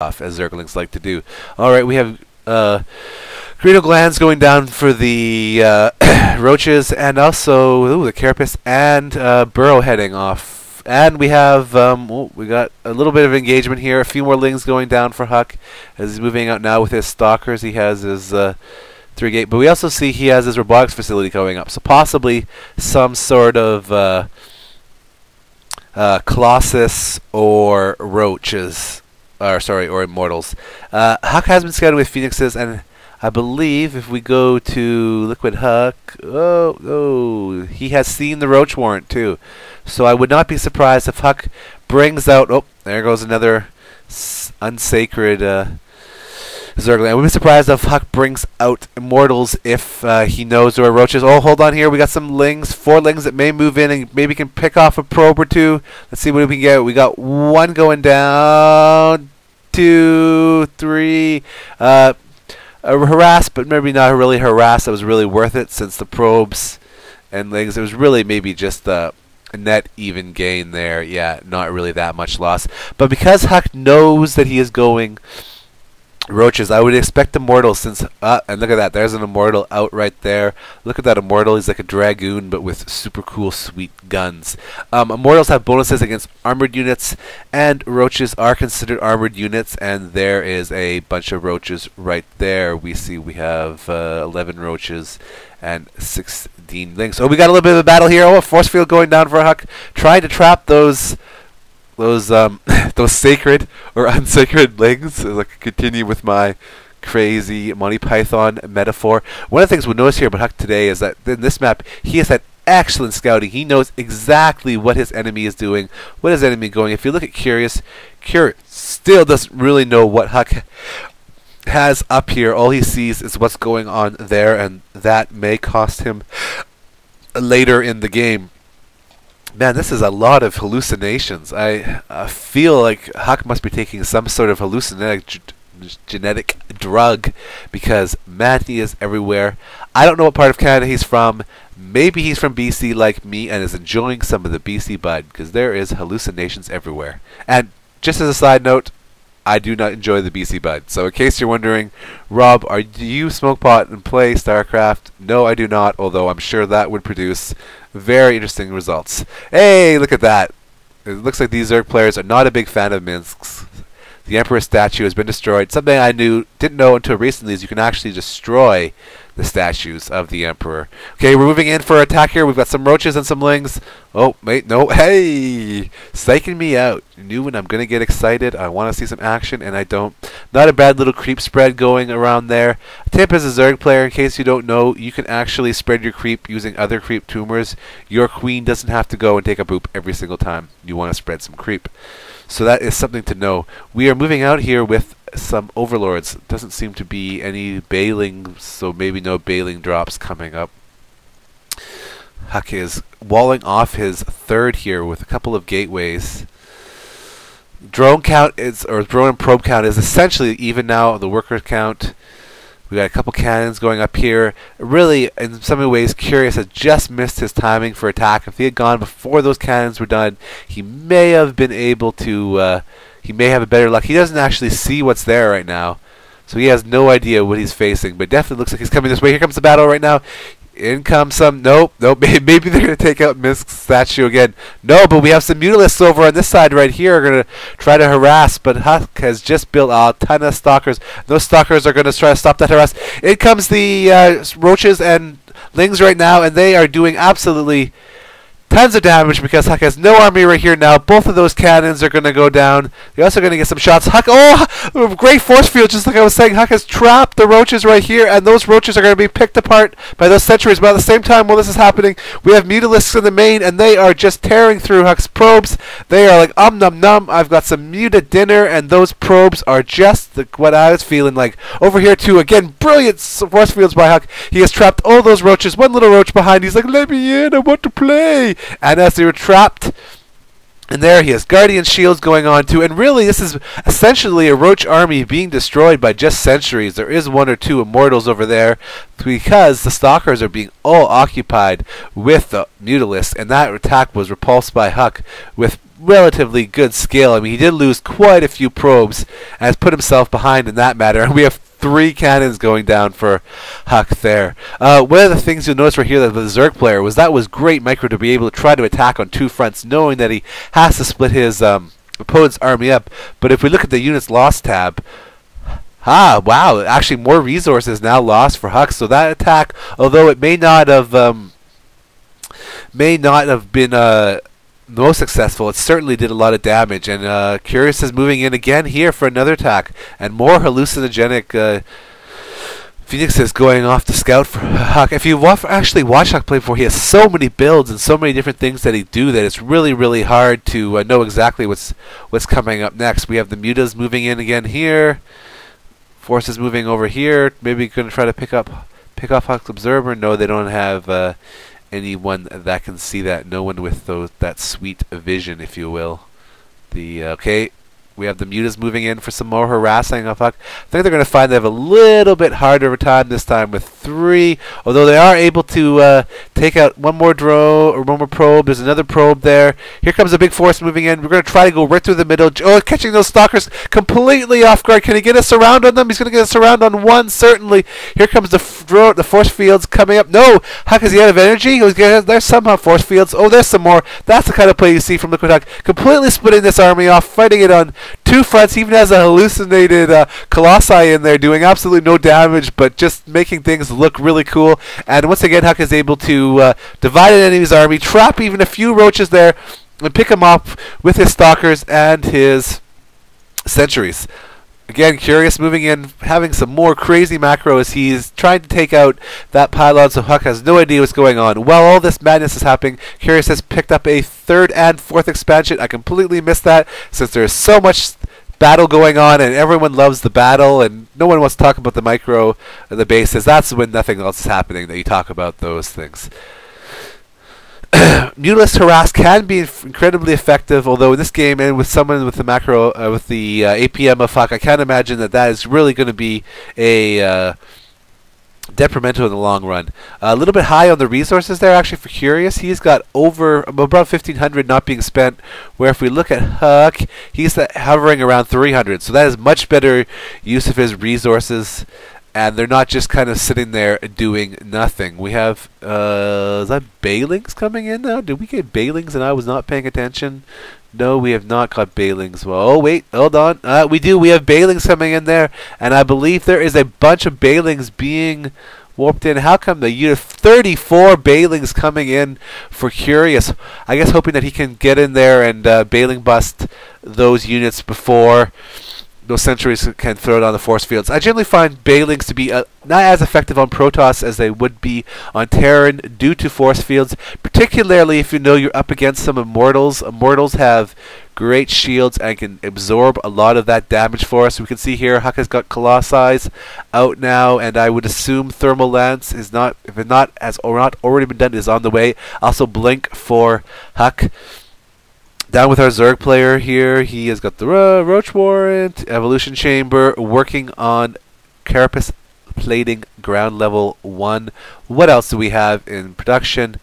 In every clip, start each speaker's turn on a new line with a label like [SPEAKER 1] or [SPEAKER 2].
[SPEAKER 1] off, as Zerglings like to do. Alright, we have Greedo glands going down for the roaches, and also the carapace and burrow heading off. And we have we got a little bit of engagement here. A few more lings going down for Huk as he's moving out now with his stalkers. He has his 3-gate, but we also see he has his robotics facility going up. So possibly some sort of Colossus or roaches. Or immortals. Huk has been scouted with phoenixes, and I believe if we go to LiquidHuk, he has seen the roach warrant too. So I would not be surprised if Huk brings out. Oh, there goes another unsacred Zergling. I would be surprised if Huk brings out immortals if he knows there are roaches. Oh, hold on here. We got some lings, 4 lings that may move in and maybe can pick off a probe or 2. Let's see what we can get. We got 1 going down, 2, 3. Harass, but maybe not really harass. That was really worth it since the probes and lings. It was really maybe just a net even gain there. Yeah, not really that much loss. But because Huk knows that he is going roaches, I would expect immortals since and look at that, there's an immortal out right there. Look at that immortal. He's like a dragoon but with super cool sweet guns. Immortals have bonuses against armored units, and roaches are considered armored units, and there is a bunch of roaches right there. We see we have 11 roaches and 16 lings. Oh, we got a little bit of a battle here. Oh, a force field going down for Huk, trying to trap those sacred or unsacred lings. As I continue with my crazy Monty Python metaphor. One of the things we'll notice here about Huk today is that in this map he has had excellent scouting. He knows exactly what his enemy is doing, what his enemy is going. If you look at Curious still doesn't really know what Huk has up here. All he sees is what's going on there, and that may cost him later in the game. Man, this is a lot of hallucinations. I feel like Huk must be taking some sort of genetic drug, because man, he is everywhere. I don't know what part of Canada he's from. Maybe he's from BC like me and is enjoying some of the BC bud, because there is hallucinations everywhere. And just as a side note, I do not enjoy the BC bud. So in case you're wondering, Rob, do you smoke pot and play StarCraft? No, I do not, although I'm sure that would produce very interesting results. Hey, look at that. It looks like these Zerg players are not a big fan of Minsk's. The Emperor statue has been destroyed. Something I didn't know until recently is you can actually destroy the statues of the Emperor. Okay, we're moving in for attack here. We've got some roaches and some lings. Oh, wait, no. Hey! Psyching me out. You knew when I'm going to get excited. I want to see some action, and I don't. Not a bad little creep spread going around there. Tip as a Zerg player, in case you don't know, you can actually spread your creep using other creep tumors. Your queen doesn't have to go and take a boop every single time you want to spread some creep. So that is something to know. We are moving out here with some overlords. Doesn't seem to be any bailing, so maybe no bailing drops coming up. Huk is walling off his 3rd here with a couple of gateways. Drone count drone and probe count is essentially even now. The worker count. We got a couple cannons going up here. Really, in some ways, Curious has just missed his timing for attack. If he had gone before those cannons were done, he may have been able to. He may have a better luck. He doesn't actually see what's there right now, so he has no idea what he's facing. But it definitely looks like he's coming this way. Here comes the battle right now. In comes some. Nope. Maybe they're going to take out Minsk's statue again. No, but we have some Mutalisks over on this side right here. Are going to try to harass, but Huk has just built a ton of stalkers. Those stalkers are going to try to stop that harass. In comes the roaches and lings right now, and they are doing absolutely tons of damage because Huk has no army right here now. Both of those cannons are going to go down. They're also going to get some shots. Huk, oh, great force field, just like I was saying. Huk has trapped the roaches right here, and those roaches are going to be picked apart by those sentries. But at the same time, while this is happening, we have Mutalisks in the main, and they are just tearing through Huk's probes. They are like, num num, I've got some muted dinner, and those probes are just what I was feeling like. Over here, too, again, brilliant force fields by Huk. He has trapped all those roaches. One little roach behind. He's like, let me in, I want to play. And as they were trapped, And there he has Guardian Shields going on too, and really this is essentially a Roach army being destroyed by just sentries. There is one or two Immortals over there because the Stalkers are being all occupied with the Mutalisks, and that attack was repulsed by Huk with relatively good skill. I mean, he did lose quite a few probes and has put himself behind in that matter, and we have 3 cannons going down for Huk there. One of the things you'll notice right here that the Zerg player was great micro to be able to try to attack on 2 fronts, knowing that he has to split his opponent's army up. But if we look at the units lost tab, wow, actually more resources now lost for Huk. So that attack, although it may not have been most successful, it certainly did a lot of damage. And Curious is moving in again here for another attack, and more hallucinogenic Phoenixes going off to scout for Huk. If you actually watched Huk play before, he has so many builds and so many different things that he do that it's really, really hard to know exactly what's coming up next. We have the Mutas moving in again here, forces moving over here. Maybe going to try to pick off Huk's observer. No, they don't have anyone that can see that. No one with that sweet vision, if you will. Okay, we have the Mutas moving in for some more harassing of Huk. I think they're going to find they have a little bit harder of a time this time with 3, although they are able to take out one more drone or one more probe. There's another probe there. Here comes a big force moving in. We're going to try to go right through the middle. Oh, catching those Stalkers completely off guard. Can he get us around on them? He's going to get us around on one, certainly. Here comes the force fields coming up. No! Huk, is he out of energy? There's somehow force fields. Oh, there's some more. That's the kind of play you see from LiquidHuk. Completely splitting this army off, fighting it on 2 fronts, even has a hallucinated Colossi in there doing absolutely no damage, but just making things look really cool. And once again, Huk is able to divide an enemy's army, trap even a few roaches there, and pick them up with his Stalkers and his Sentries. Again, Curious moving in, having some more crazy macros. He's trying to take out that pylon, so Huk has no idea what's going on. While all this madness is happening, Curious has picked up a 3rd and 4th expansion. I completely missed that, since there's so much battle going on, and everyone loves the battle, and no one wants to talk about the micro and the bases. That's when nothing else is happening, that you talk about those things. Mutalist harass can be incredibly effective, although in this game and with someone with the macro, with the APM of Huk, I can't imagine that is really going to be a detrimental in the long run. A little bit high on the resources there, actually, for Curious. He's got over about 1,500 not being spent, where if we look at Huk, he's hovering around 300. So that is much better use of his resources, and they're not just kind of sitting there doing nothing. We have, is that Bailings coming in now? Did we get Bailings and I was not paying attention? No, we have not got Bailings. Well, oh wait, hold on. We do. We have Bailings coming in there, and I believe there is a bunch of Bailings being warped in. How come you have 34 Bailings coming in for Curious? I guess hoping that he can get in there and Bailing bust those units before those sentries can throw it on the force fields. I generally find Bailings to be not as effective on Protoss as they would be on Terran due to force fields, particularly if you know you're up against some Immortals. Immortals have great shields and can absorb a lot of that damage for us. We can see here Huk has got Colossi out now, and I would assume Thermal Lance is not, if it not already been done, is on the way. Also Blink for Huk. Down with our Zerg player here, he has got the Roach Warrant, Evolution Chamber, working on Carapace plating ground level 1. What else do we have in production?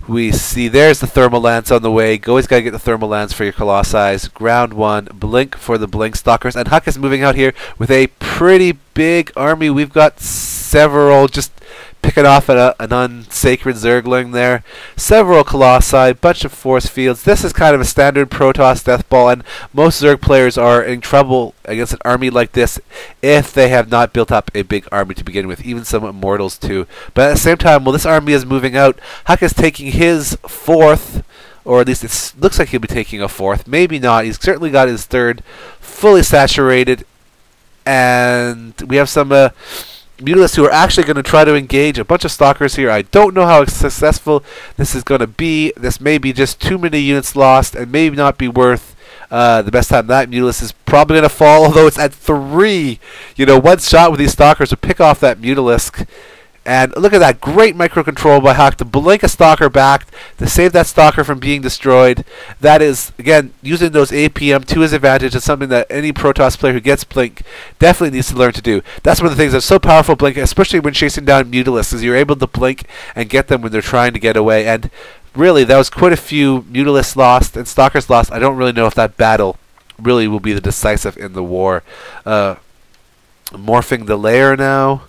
[SPEAKER 1] We see there's the Thermal Lance on the way. Always got to get the Thermal Lance for your Colossi. Ground 1, Blink for the Blink Stalkers. And Huk is moving out here with a pretty big army. We've got several, just picking off an unsacred Zergling there. Several Colossi, bunch of force fields. This is kind of a standard Protoss death ball, and most Zerg players are in trouble against an army like this if they have not built up a big army to begin with, even some Immortals too. But at the same time, while this army is moving out, Huk is taking his 4th, or at least it looks like he'll be taking a 4th. Maybe not. He's certainly got his 3rd fully saturated, and we have some Mutalisks who are actually going to try to engage a bunch of Stalkers here. I don't know how successful this is going to be. This may be just too many units lost and may not be worth the best time. That Mutalisk is probably going to fall, although it's at 3. You know, one shot with these Stalkers would pick off that Mutalisk And look at that great microcontrol by Huk to blink a stalker back, to save that stalker from being destroyed. That is, again, using those APM to his advantage is something that any Protoss player who gets blink definitely needs to learn to do. That's one of the things that's so powerful, blink, especially when chasing down Mutalisks, is you're able to blink and get them when they're trying to get away. And really, there was quite a few Mutalisks lost and stalkers lost. I don't really know if that battle really will be the decisive in the war. Morphing the layer now.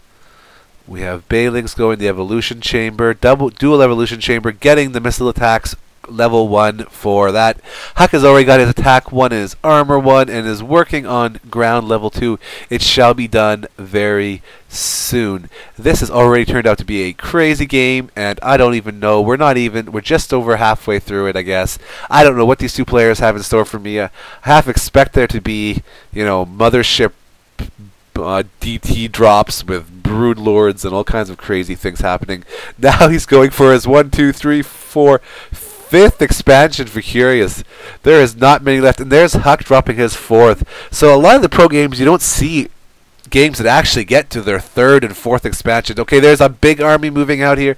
[SPEAKER 1] We have Bailings going the evolution chamber, dual evolution chamber, getting the missile attacks level 1 for that. Huk has already got his attack 1 and his armor 1 and is working on ground level 2. It shall be done very soon. This has already turned out to be a crazy game, and I don't even know. We're just over halfway through it, I guess. I don't know what these two players have in store for me. I half expect there to be, mothership DT drops with brood lords and all kinds of crazy things happening. Now he's going for his 1, 2, 3, 4, 5th expansion for Curious. There is not many left, and there's Huk dropping his 4th. So a lot of the pro games, you don't see games that actually get to their 3rd and 4th expansion. Okay, there's a big army moving out here.